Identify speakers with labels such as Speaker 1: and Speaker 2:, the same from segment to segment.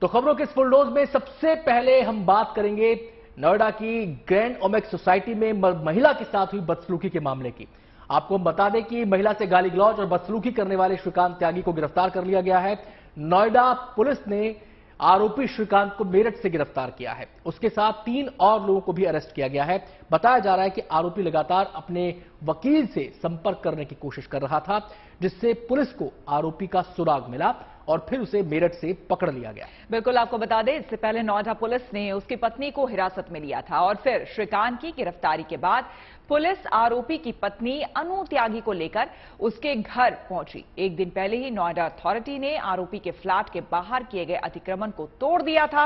Speaker 1: तो खबरों के इस फुल डोज में सबसे पहले हम बात करेंगे नोएडा की ग्रैंड ओमेक्स सोसाइटी में महिला के साथ हुई बदसलूकी के मामले की। आपको हम बता दें कि महिला से गाली गलौज और बदसलूकी करने वाले श्रीकांत त्यागी को गिरफ्तार कर लिया गया है। नोएडा पुलिस ने आरोपी श्रीकांत को मेरठ से गिरफ्तार किया है। उसके साथ 3 और लोगों को भी अरेस्ट किया गया है। बताया जा रहा है कि आरोपी लगातार अपने वकील से संपर्क करने की कोशिश कर रहा था, जिससे पुलिस को आरोपी का सुराग मिला और फिर उसे मेरठ से पकड़ लिया गया।
Speaker 2: बिल्कुल, आपको बता दें, इससे पहले नोएडा पुलिस ने उसकी पत्नी को हिरासत में लिया था और फिर श्रीकांत की गिरफ्तारी के बाद पुलिस आरोपी की पत्नी अनु त्यागी को लेकर उसके घर पहुंची। एक दिन पहले ही नोएडा अथॉरिटी ने आरोपी के फ्लैट के बाहर किए गए अतिक्रमण को तोड़ दिया था।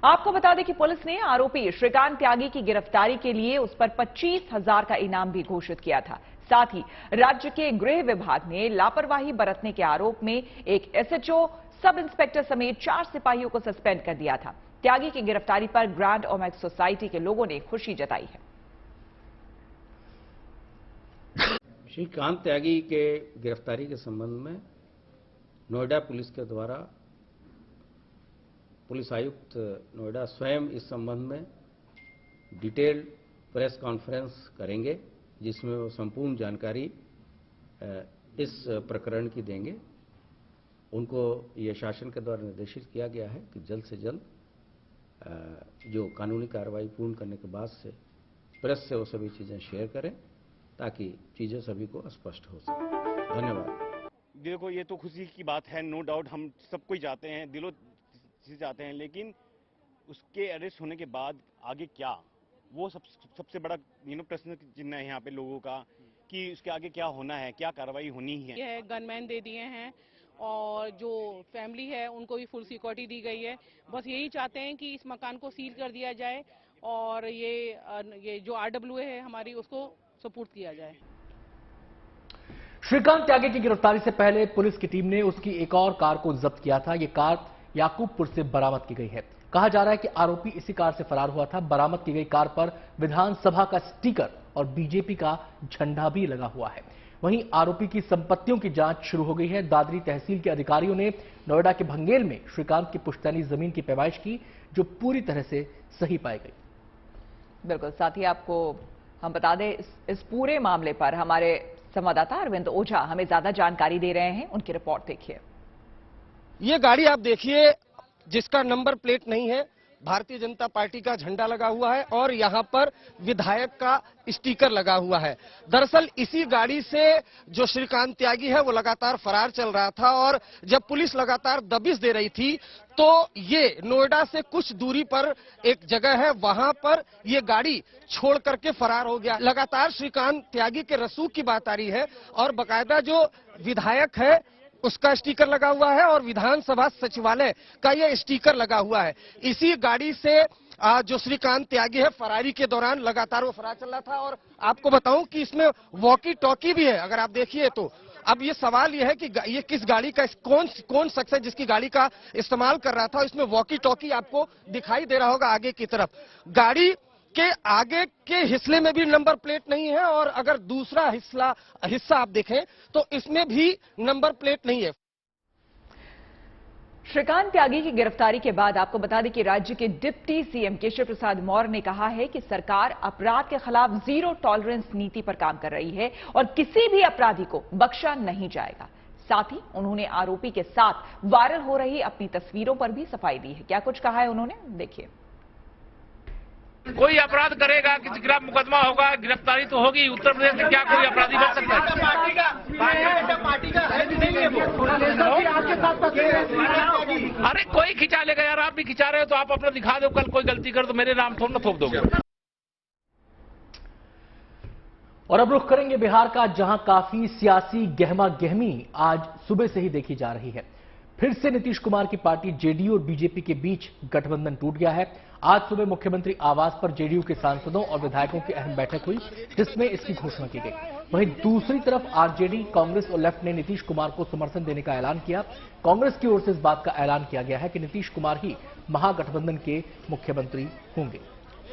Speaker 2: आपको बता दें कि पुलिस ने आरोपी श्रीकांत त्यागी की गिरफ्तारी के लिए उस पर 25,000 का इनाम भी घोषित किया था। साथ ही राज्य के गृह विभाग ने लापरवाही बरतने के आरोप में एक एसएचओ, सब इंस्पेक्टर समेत 4 सिपाहियों को सस्पेंड कर दिया था। त्यागी की गिरफ्तारी पर ग्रैंड ओमेक्स सोसाइटी के लोगों ने खुशी जताई है।
Speaker 3: श्रीकांत त्यागी के गिरफ्तारी के संबंध में नोएडा पुलिस के द्वारा पुलिस आयुक्त नोएडा स्वयं इस संबंध में डिटेल्ड प्रेस कॉन्फ्रेंस करेंगे, जिसमें वो संपूर्ण जानकारी इस प्रकरण की देंगे। उनको ये शासन के द्वारा निर्देशित किया गया है कि जल्द से जल्द जो कानूनी कार्रवाई पूर्ण करने के बाद से प्रेस से वो सभी चीज़ें शेयर करें, ताकि चीज़ें सभी को स्पष्ट हो सके। धन्यवाद।
Speaker 4: देखो, ये तो खुशी की बात है, नो डाउट, हम सब कोई चाहते हैं, दिलों से चाहते हैं, लेकिन उसके अरेस्ट होने के बाद आगे क्या, वो सबसे बड़ा प्रश्न चिन्ह है यहाँ पे लोगों का, कि उसके आगे क्या होना है, क्या कार्रवाई होनी है।
Speaker 5: यह गनमैन दे दिए हैं और जो फैमिली है उनको भी फुल सिक्योरिटी दी गई है। बस यही चाहते हैं कि इस मकान को सील कर दिया जाए और ये जो RWA है हमारी, उसको सपोर्ट किया जाए।
Speaker 1: श्रीकांत त्यागी की गिरफ्तारी से पहले पुलिस की टीम ने उसकी एक और कार को जब्त किया था। यह कार याकूबपुर से बरामद की गई है। कहा जा रहा है कि आरोपी इसी कार से फरार हुआ था। बरामद की गई कार पर विधानसभा का स्टिकर और बीजेपी का झंडा भी लगा हुआ है। वहीं आरोपी की संपत्तियों की जांच शुरू हो गई है। दादरी तहसील के अधिकारियों ने नोएडा के भंगेल में श्रीकांत की पुश्तैनी जमीन की पैमाइश की, जो पूरी तरह से सही पाई गई।
Speaker 2: बिल्कुल, साथ ही आपको हम बता दें, इस पूरे मामले पर हमारे संवाददाता अरविंद ओझा हमें ज्यादा जानकारी दे रहे हैं। उनकी रिपोर्ट देखिए।
Speaker 6: ये गाड़ी आप देखिए, जिसका नंबर प्लेट नहीं है, भारतीय जनता पार्टी का झंडा लगा हुआ है और यहाँ पर विधायक का स्टिकर लगा हुआ है। दरअसल इसी गाड़ी से जो श्रीकांत त्यागी है वो लगातार फरार चल रहा था और जब पुलिस लगातार दबिश दे रही थी तो ये नोएडा से कुछ दूरी पर एक जगह है, वहां पर ये गाड़ी छोड़ करके फरार हो गया। लगातार श्रीकांत त्यागी के रसूख की बात आ रही है और बाकायदा जो विधायक है उसका स्टिकर लगा हुआ है और विधानसभा सचिवालय का यह स्टिकर लगा हुआ है। इसी गाड़ी से जो श्रीकांत त्यागी है, फरारी के दौरान लगातार वो फरार चल रहा था। और आपको बताऊं कि इसमें वॉकी टॉकी भी है, अगर आप देखिए तो। अब ये सवाल ये है कि ये किस गाड़ी का, कौन शख्स है जिसकी गाड़ी का इस्तेमाल कर रहा था। इसमें वॉकी टॉकी आपको दिखाई दे रहा होगा आगे की तरफ। गाड़ी के आगे के हिस्से में भी नंबर प्लेट नहीं है और अगर दूसरा हिस्सा आप देखें तो इसमें भी नंबर प्लेट नहीं है।
Speaker 2: श्रीकांत त्यागी की गिरफ्तारी के बाद आपको बता दें कि राज्य के डिप्टी सीएम केशव प्रसाद मौर्य ने कहा है कि सरकार अपराध के खिलाफ जीरो टॉलरेंस नीति पर काम कर रही है और किसी भी अपराधी को बख्शा नहीं जाएगा। साथ ही उन्होंने आरोपी के साथ वायरल हो रही अपनी तस्वीरों पर भी सफाई दी है। क्या कुछ कहा है उन्होंने, देखिए।
Speaker 7: कोई अपराध करेगा, किसी खिलाफ मुकदमा होगा, गिरफ्तारी तो होगी। उत्तर प्रदेश में क्या कोई अपराधी बच सकता है? अरे कोई खिंचा लेगा यार, आप भी खिंचा रहे हो तो आप अपना दिखा दो। कल कोई गलती कर तो मेरे नाम थोड़ा थोप दोगे।
Speaker 1: और अब रुख करेंगे बिहार का, जहां काफी सियासी गहमा गहमी आज सुबह से ही देखी जा रही है। फिर से नीतीश कुमार की पार्टी जेडीयू और बीजेपी के बीच गठबंधन टूट गया है। आज सुबह मुख्यमंत्री आवास पर जेडीयू के सांसदों और विधायकों की अहम बैठक हुई, जिसमें इसकी घोषणा की गई। वहीं दूसरी तरफ आरजेडी, कांग्रेस और लेफ्ट ने नीतीश कुमार को समर्थन देने का ऐलान किया। कांग्रेस की ओर से इस बात का ऐलान किया गया है कि नीतीश कुमार ही महागठबंधन के मुख्यमंत्री होंगे।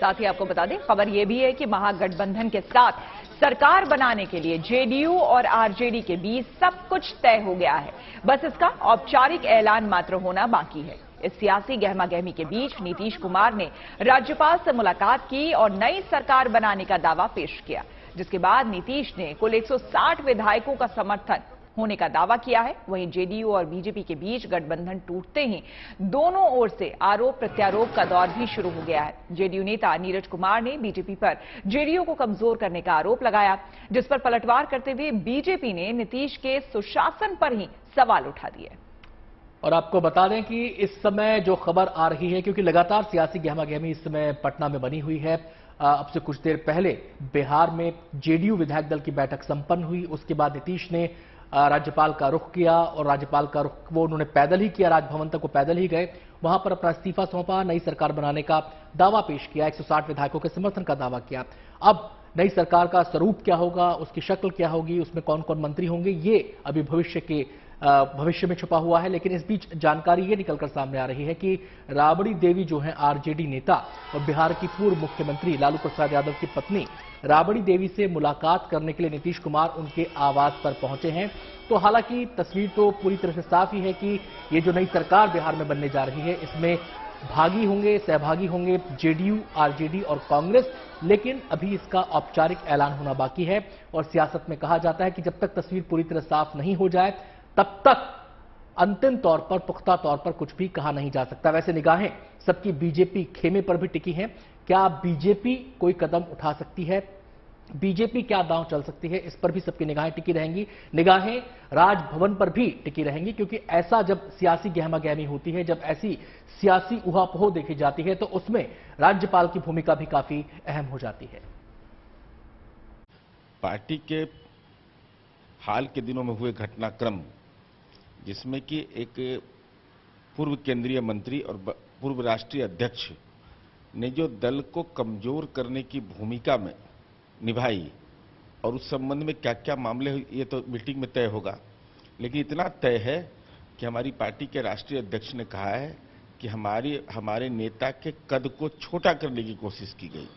Speaker 2: साथ ही आपको बता दें, खबर यह भी है कि महागठबंधन के साथ सरकार बनाने के लिए जेडीयू और आरजेडी के बीच सब कुछ तय हो गया है। बस इसका औपचारिक ऐलान मात्र होना बाकी है। इस सियासी गहमागहमी के बीच नीतीश कुमार ने राज्यपाल से मुलाकात की और नई सरकार बनाने का दावा पेश किया, जिसके बाद नीतीश ने कुल 160 विधायकों का समर्थन होने का दावा किया है। वहीं जेडीयू और बीजेपी के बीच गठबंधन टूटते ही दोनों ओर से आरोप प्रत्यारोप का दौर भी शुरू हो गया है। जेडीयू नेता नीरज कुमार ने बीजेपी पर जेडीयू को कमजोर करने का आरोप लगाया, जिस पर पलटवार करते हुए बीजेपी ने नीतीश के सुशासन पर ही सवाल उठा दिए।
Speaker 1: और आपको बता दें कि इस समय जो खबर आ रही है, क्योंकि लगातार सियासी गहमागहमी इस समय पटना में बनी हुई है, अब से कुछ देर पहले बिहार में जेडीयू विधायक दल की बैठक संपन्न हुई। उसके बाद नीतीश ने राज्यपाल का रुख किया और राज्यपाल का रुख वो उन्होंने पैदल ही किया, राजभवन तक वो पैदल ही गए, वहां पर अपना इस्तीफा सौंपा, नई सरकार बनाने का दावा पेश किया, 160 विधायकों के समर्थन का दावा किया। अब नई सरकार का स्वरूप क्या होगा, उसकी शक्ल क्या होगी, उसमें कौन कौन मंत्री होंगे, ये अभी भविष्य में छुपा हुआ है। लेकिन इस बीच जानकारी ये निकलकर सामने आ रही है कि राबड़ी देवी जो हैं आरजेडी नेता और बिहार की पूर्व मुख्यमंत्री लालू प्रसाद यादव की पत्नी राबड़ी देवी से मुलाकात करने के लिए नीतीश कुमार उनके आवास पर पहुंचे हैं। तो हालांकि तस्वीर तो पूरी तरह से साफ ही है कि ये जो नई सरकार बिहार में बनने जा रही है, इसमें सहभागी होंगे जेडीयू, आरजेडी और कांग्रेस, लेकिन अभी इसका औपचारिक ऐलान होना बाकी है। और सियासत में कहा जाता है कि जब तक तस्वीर पूरी तरह साफ नहीं हो जाए, तब तक अंतिम तौर पर, पुख्ता तौर पर कुछ भी कहा नहीं जा सकता। वैसे निगाहें सबकी बीजेपी खेमे पर भी टिकी हैं। क्या बीजेपी कोई कदम उठा सकती है, बीजेपी क्या दांव चल सकती है, इस पर भी सबकी निगाहें टिकी रहेंगी। निगाहें राजभवन पर भी टिकी रहेंगी, क्योंकि ऐसा जब सियासी गहमागहमी होती है, जब ऐसी सियासी उहापोह देखी जाती है, तो उसमें राज्यपाल की भूमिका भी काफी अहम हो जाती है।
Speaker 8: पार्टी के हाल के दिनों में हुए घटनाक्रम, जिसमें कि एक पूर्व केंद्रीय मंत्री और पूर्व राष्ट्रीय अध्यक्ष ने जो दल को कमजोर करने की भूमिका में निभाई, और उस संबंध में क्या क्या मामले ये तो मीटिंग में तय होगा, लेकिन इतना तय है कि हमारी पार्टी के राष्ट्रीय अध्यक्ष ने कहा है कि हमारे नेता के कद को छोटा करने की कोशिश की गई।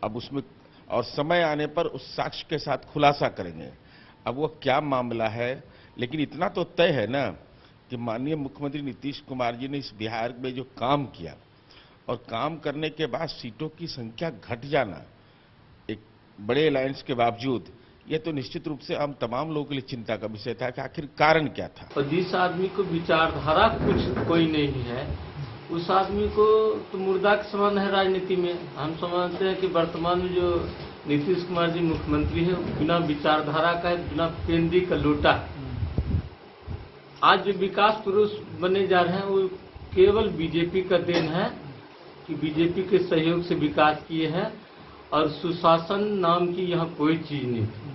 Speaker 8: अब उसमें और समय आने पर उस साक्ष्य के साथ खुलासा करेंगे। अब वो क्या मामला है, लेकिन इतना तो तय है ना कि माननीय मुख्यमंत्री नीतीश कुमार जी ने इस बिहार में जो काम किया, और काम करने के बाद सीटों की संख्या घट जाना एक बड़े अलायंस के बावजूद, ये तो निश्चित रूप से हम तमाम लोगों के लिए चिंता का विषय था कि आखिर कारण क्या था।
Speaker 9: और जिस आदमी को विचारधारा कुछ कोई नहीं है, उस आदमी को तो मुर्दा के समान है राजनीति में। हम समझते हैं कि वर्तमान में जो नीतीश कुमार जी मुख्यमंत्री है, बिना विचारधारा का है, बिना पेंदी का लोटा। आज जो विकास पुरुष बने जा रहे हैं, वो केवल बीजेपी का देन है कि बीजेपी के सहयोग से विकास किए हैं, और सुशासन नाम की यहाँ कोई चीज नहीं थी।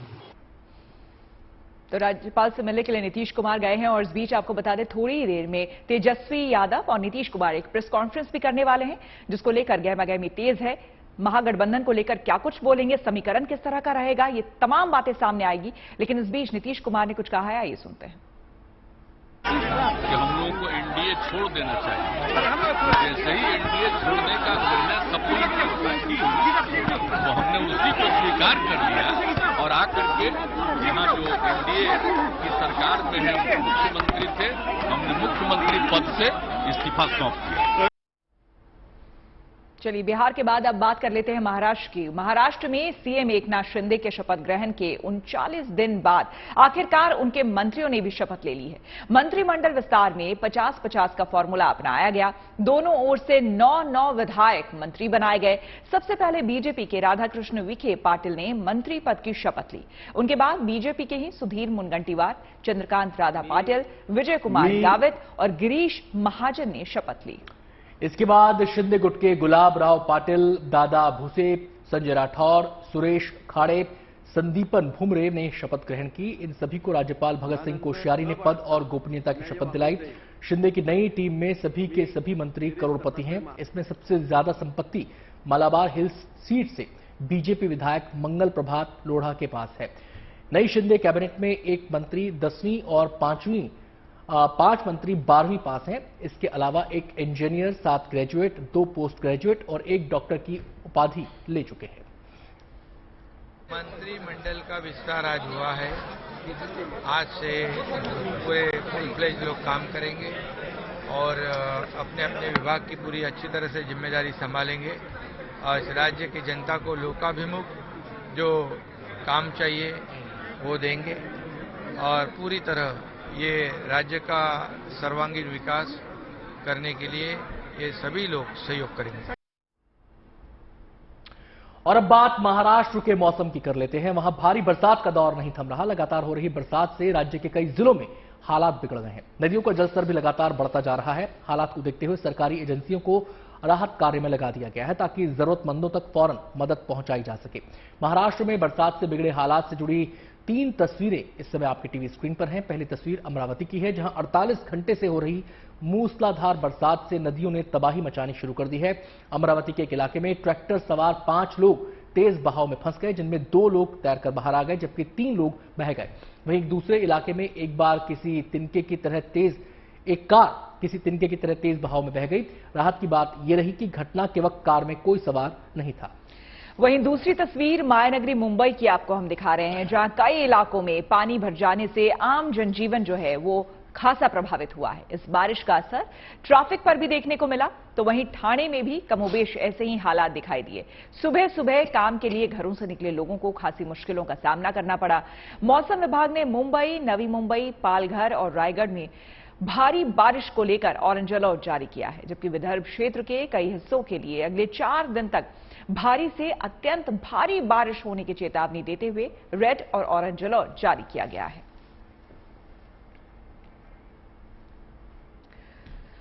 Speaker 2: तो राज्यपाल से मिलने के लिए नीतीश कुमार गए हैं, और इस बीच आपको बता दें थोड़ी ही देर में तेजस्वी यादव और नीतीश कुमार एक प्रेस कॉन्फ्रेंस भी करने वाले हैं, जिसको लेकर गहमागहमी तेज है। महागठबंधन को लेकर क्या कुछ बोलेंगे, समीकरण किस तरह का रहेगा, ये तमाम बातें सामने आएगी। लेकिन इस बीच नीतीश कुमार ने कुछ कहा है, आइए सुनते हैं।
Speaker 7: कि हम लोगों को एनडीए छोड़ देना चाहिए। जैसे ही एनडीए छोड़ने का निर्णय सबने तो हमने उसी को स्वीकार कर लिया, और आकर के यहाँ जो एनडीए की सरकार में है मुख्यमंत्री थे, हमने मुख्यमंत्री पद से इस्तीफा सौंप दिया।
Speaker 2: चलिए बिहार के बाद अब बात कर लेते हैं महाराष्ट्र की। महाराष्ट्र में सीएम एकनाथ शिंदे के शपथ ग्रहण के 39 दिन बाद आखिरकार उनके मंत्रियों ने भी शपथ ले ली है। मंत्रिमंडल विस्तार में 50-50 का फॉर्मूला अपनाया गया। दोनों ओर से 9 विधायक मंत्री बनाए गए। सबसे पहले बीजेपी के राधाकृष्ण विखे पाटिल ने मंत्री पद की शपथ ली। उनके बाद बीजेपी के ही सुधीर मुनगंटीवार, चंद्रकांत राधा पाटिल, विजय कुमार गावित और गिरीश महाजन ने शपथ ली।
Speaker 1: इसके बाद शिंदे गुट के गुलाब राव पाटिल, दादा भूसे, संजय राठौर, सुरेश खाड़े, संदीपन भुमरे ने शपथ ग्रहण की। इन सभी को राज्यपाल भगत सिंह कोश्यारी ने पद और गोपनीयता की शपथ दिलाई। शिंदे की नई टीम में सभी के सभी मंत्री करोड़पति हैं। इसमें सबसे ज्यादा संपत्ति मालाबार हिल्स सीट से बीजेपी विधायक मंगल प्रभात लोढ़ा के पास है। नई शिंदे कैबिनेट में एक मंत्री 10वीं और 5 मंत्री 12वीं पास हैं। इसके अलावा एक इंजीनियर, 7 ग्रेजुएट, 2 पोस्ट ग्रेजुएट और 1 डॉक्टर की उपाधि ले चुके हैं।
Speaker 10: मंत्रिमंडल का विस्तार आज हुआ है। आज से पूरे फुल फ्लेज लोग काम करेंगे और अपने अपने विभाग की पूरी अच्छी तरह से जिम्मेदारी संभालेंगे और इस राज्य की जनता को लोकाभिमुख जो काम चाहिए वो देंगे और पूरी तरह ये राज्य का सर्वांगीण विकास करने के लिए ये सभी लोग सहयोग करेंगे।
Speaker 1: और अब बात महाराष्ट्र के मौसम की कर लेते हैं। वहां भारी बरसात का दौर नहीं थम रहा। लगातार हो रही बरसात से राज्य के कई जिलों में हालात बिगड़ रहे हैं। नदियों का जलस्तर भी लगातार बढ़ता जा रहा है। हालात को देखते हुए सरकारी एजेंसियों को राहत कार्य में लगा दिया गया है ताकि जरूरतमंदों तक फौरन मदद पहुंचाई जा सके। महाराष्ट्र में बरसात से बिगड़े हालात से जुड़ी 3 तस्वीरें इस समय आपकी टीवी स्क्रीन पर हैं। पहली तस्वीर अमरावती की है, जहां 48 घंटे से हो रही मूसलाधार बरसात से नदियों ने तबाही मचानी शुरू कर दी है। अमरावती के एक इलाके में ट्रैक्टर सवार 5 लोग तेज बहाव में फंस गए, जिनमें 2 लोग तैरकर बाहर आ गए जबकि 3 लोग बह गए। वहीं एक दूसरे इलाके में एक कार किसी तिनके की तरह तेज बहाव में बह गई। राहत की बात यह रही कि घटना के वक्त कार में कोई सवार नहीं था।
Speaker 2: वहीं दूसरी तस्वीर मायानगरी मुंबई की आपको हम दिखा रहे हैं, जहां कई इलाकों में पानी भर जाने से आम जनजीवन जो है वो खासा प्रभावित हुआ है। इस बारिश का असर ट्रैफिक पर भी देखने को मिला, तो वहीं ठाणे में भी कमोबेश ऐसे ही हालात दिखाई दिए। सुबह सुबह काम के लिए घरों से निकले लोगों को खासी मुश्किलों का सामना करना पड़ा। मौसम विभाग ने मुंबई, नवी मुंबई, पालघर और रायगढ़ में भारी बारिश को लेकर ऑरेंज अलर्ट जारी किया है, जबकि विदर्भ क्षेत्र के कई हिस्सों के लिए अगले 4 दिन तक भारी से अत्यंत भारी बारिश होने की चेतावनी देते हुए रेड और ऑरेंज अलर्ट जारी किया गया है।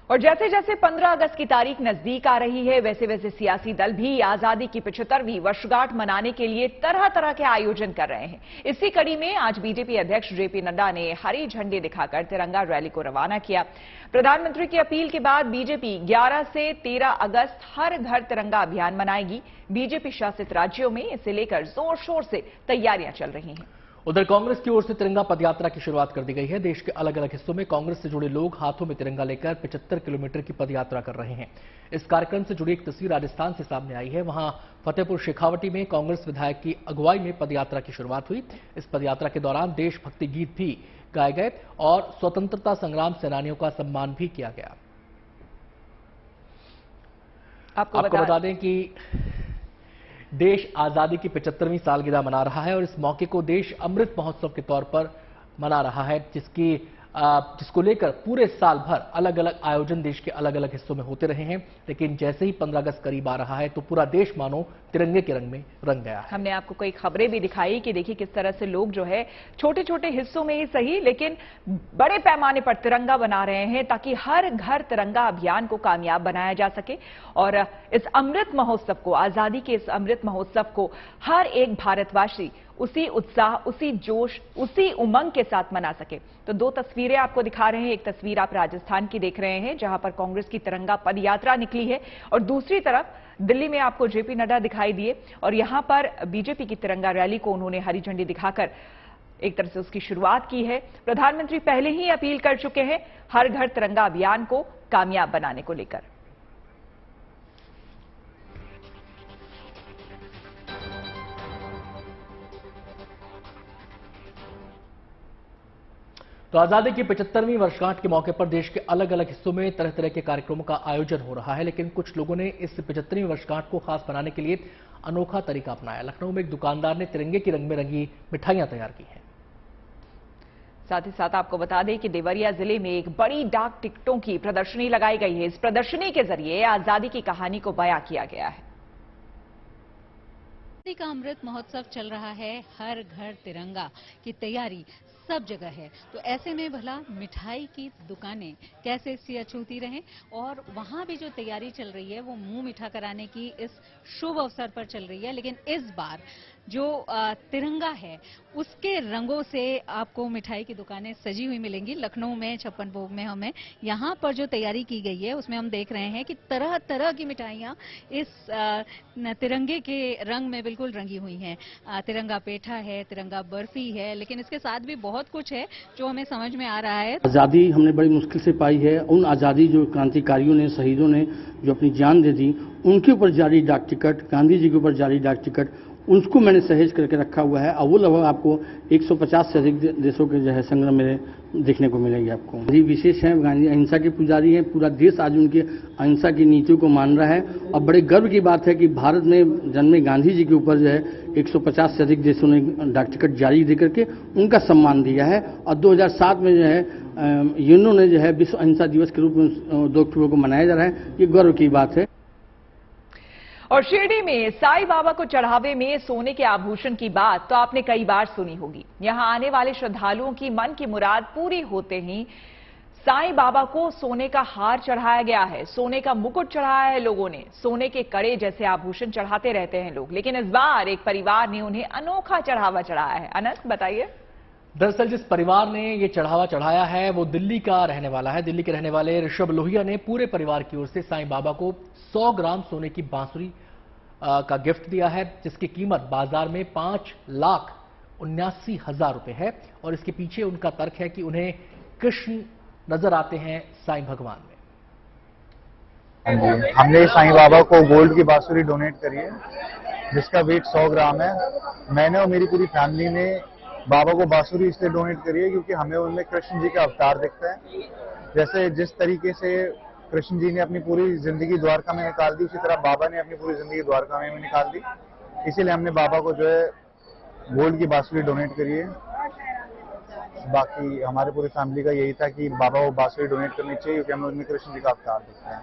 Speaker 2: और जैसे जैसे 15 अगस्त की तारीख नजदीक आ रही है, वैसे वैसे सियासी दल भी आजादी की 75वीं वर्षगांठ मनाने के लिए तरह तरह के आयोजन कर रहे हैं। इसी कड़ी में आज बीजेपी अध्यक्ष जेपी नड्डा ने हरी झंडी दिखाकर तिरंगा रैली को रवाना किया। प्रधानमंत्री की अपील के बाद बीजेपी 11 से 13 अगस्त हर घर तिरंगा अभियान मनाएगी। बीजेपी शासित राज्यों में इसे लेकर जोर शोर से तैयारियां चल रही हैं।
Speaker 1: उधर कांग्रेस की ओर से तिरंगा पदयात्रा की शुरुआत कर दी गई है। देश के अलग अलग हिस्सों में कांग्रेस से जुड़े लोग हाथों में तिरंगा लेकर 75 किलोमीटर की पदयात्रा कर रहे हैं। इस कार्यक्रम से जुड़ी एक तस्वीर राजस्थान से सामने आई है। वहां फतेहपुर शेखावटी में कांग्रेस विधायक की अगुवाई में पदयात्रा की शुरुआत हुई। इस पदयात्रा के दौरान देशभक्ति गीत भी गाए गए और स्वतंत्रता संग्राम सेनानियों का सम्मान भी किया गया। आपको बता दें कि देश आजादी की 75वीं सालगिरह मना रहा है और इस मौके को देश अमृत महोत्सव के तौर पर मना रहा है, जिसको लेकर पूरे साल भर अलग अलग आयोजन देश के अलग अलग हिस्सों में होते रहे हैं। लेकिन जैसे ही 15 अगस्त करीब आ रहा है तो पूरा देश मानो तिरंगे के रंग में रंग गया है।
Speaker 2: हमने आपको कई खबरें भी दिखाई कि देखिए किस तरह से लोग जो है छोटे छोटे हिस्सों में ही सही लेकिन बड़े पैमाने पर तिरंगा बना रहे हैं ताकि हर घर तिरंगा अभियान को कामयाब बनाया जा सके और इस अमृत महोत्सव को, आजादी के इस अमृत महोत्सव को हर एक भारतवासी उसी उत्साह, उसी जोश, उसी उमंग के साथ मना सके। तो 2 तस्वीरें आपको दिखा रहे हैं। एक तस्वीर आप राजस्थान की देख रहे हैं जहां पर कांग्रेस की तिरंगा पद यात्रा निकली है और दूसरी तरफ दिल्ली में आपको जेपी नड्डा दिखाई दिए और यहां पर बीजेपी की तिरंगा रैली को उन्होंने हरी झंडी दिखाकर एक तरह से उसकी शुरुआत की है। प्रधानमंत्री पहले ही अपील कर चुके हैं हर घर तिरंगा अभियान को कामयाब बनाने को लेकर।
Speaker 1: तो आजादी की 75वीं वर्षगांठ के मौके पर देश के अलग अलग हिस्सों में तरह तरह के कार्यक्रमों का आयोजन हो रहा है, लेकिन कुछ लोगों ने इस 75वीं वर्षगांठ को खास बनाने के लिए अनोखा तरीका अपनाया। लखनऊ में एक दुकानदार ने तिरंगे के रंग में रंगी मिठाइयां तैयार की हैं।
Speaker 2: साथ ही साथ आपको बता दें कि देवरिया जिले में एक बड़ी डाक टिकटों की प्रदर्शनी लगाई गई है। इस प्रदर्शनी के जरिए आजादी की कहानी को बयां किया गया है।
Speaker 11: आजादी का अमृत महोत्सव चल रहा है, हर घर तिरंगा की तैयारी सब जगह है। तो ऐसे में भला मिठाई की दुकानें कैसे सिया छूती रहें और वहां भी जो तैयारी चल रही है वो मुंह मीठा कराने की इस शुभ अवसर पर चल रही है। लेकिन इस बार जो तिरंगा है उसके रंगों से आपको मिठाई की दुकानें सजी हुई मिलेंगी। लखनऊ में 56 भोग में हमें यहाँ पर जो तैयारी की गई है उसमें हम देख रहे हैं कि तरह तरह की मिठाइयाँ इस तिरंगे के रंग में बिल्कुल रंगी हुई हैं। तिरंगा पेठा है, तिरंगा बर्फी है, लेकिन इसके साथ भी बहुत कुछ है जो हमें समझ में आ रहा है।
Speaker 12: आज़ादी हमने बड़ी मुश्किल से पाई है। उन आज़ादी जो क्रांतिकारियों ने, शहीदों ने जो अपनी जान दे दी, उनके ऊपर जारी डाक टिकट, गांधी जी के ऊपर जारी डाक टिकट, उसको मैंने सहेज करके रखा हुआ है और वो लगभग आपको 150 से अधिक देशों के जो है संग्रह में देखने को मिलेंगे आपको। गांधी विशेष हैं, गांधी अहिंसा के पुजारी हैं, पूरा देश आज उनकी अहिंसा की नीतियों को मान रहा है और बड़े गर्व की बात है कि भारत में जन्मे गांधी जी के ऊपर जो है 150 से अधिक देशों ने डाक टिकट जारी देकर के उनका सम्मान दिया है और 2007 में जो है यूएनओ ने जो है विश्व अहिंसा दिवस के रूप में 2 अक्टूबर को मनाया जा रहा है। ये गर्व की बात है।
Speaker 2: और शिरडी में साईं बाबा को चढ़ावे में सोने के आभूषण की बात तो आपने कई बार सुनी होगी। यहां आने वाले श्रद्धालुओं की मन की मुराद पूरी होते ही साईं बाबा को सोने का हार चढ़ाया गया है, सोने का मुकुट चढ़ाया है लोगों ने, सोने के कड़े जैसे आभूषण चढ़ाते रहते हैं लोग, लेकिन इस बार एक परिवार ने उन्हें अनोखा चढ़ावा चढ़ाया है। अनंत बताइए।
Speaker 1: दरअसल जिस परिवार ने ये चढ़ावा चढ़ाया है वो दिल्ली का रहने वाला है। दिल्ली के रहने वाले ऋषभ लोहिया ने पूरे परिवार की ओर से साईं बाबा को 100 ग्राम सोने की बांसुरी का गिफ्ट दिया है, जिसकी कीमत बाजार में 5,79,000 रुपए है और इसके पीछे उनका तर्क है कि उन्हें कृष्ण नजर आते हैं साईं भगवान में।
Speaker 13: हमने साईं बाबा को गोल्ड की बांसुरी डोनेट करी है जिसका वेट 100 ग्राम है। मैंने और मेरी पूरी फैमिली ने बाबा को बांसुरी इसलिए डोनेट करी है क्योंकि हमें उनमें कृष्ण जी का अवतार दिखता है। जैसे जिस तरीके से कृष्ण जी ने अपनी पूरी जिंदगी द्वारका में निकाल दी, उसी तरह बाबा ने अपनी पूरी जिंदगी द्वारका में निकाल दी। इसीलिए हमने बाबा को जो है गोल्ड की बांसुरी डोनेट करी है। बाकी हमारे पूरी फैमिली का यही था कि बाबा को बांसुरी डोनेट करनी चाहिए क्योंकि हमें उनमें कृष्ण जी का अवतार दिखता है।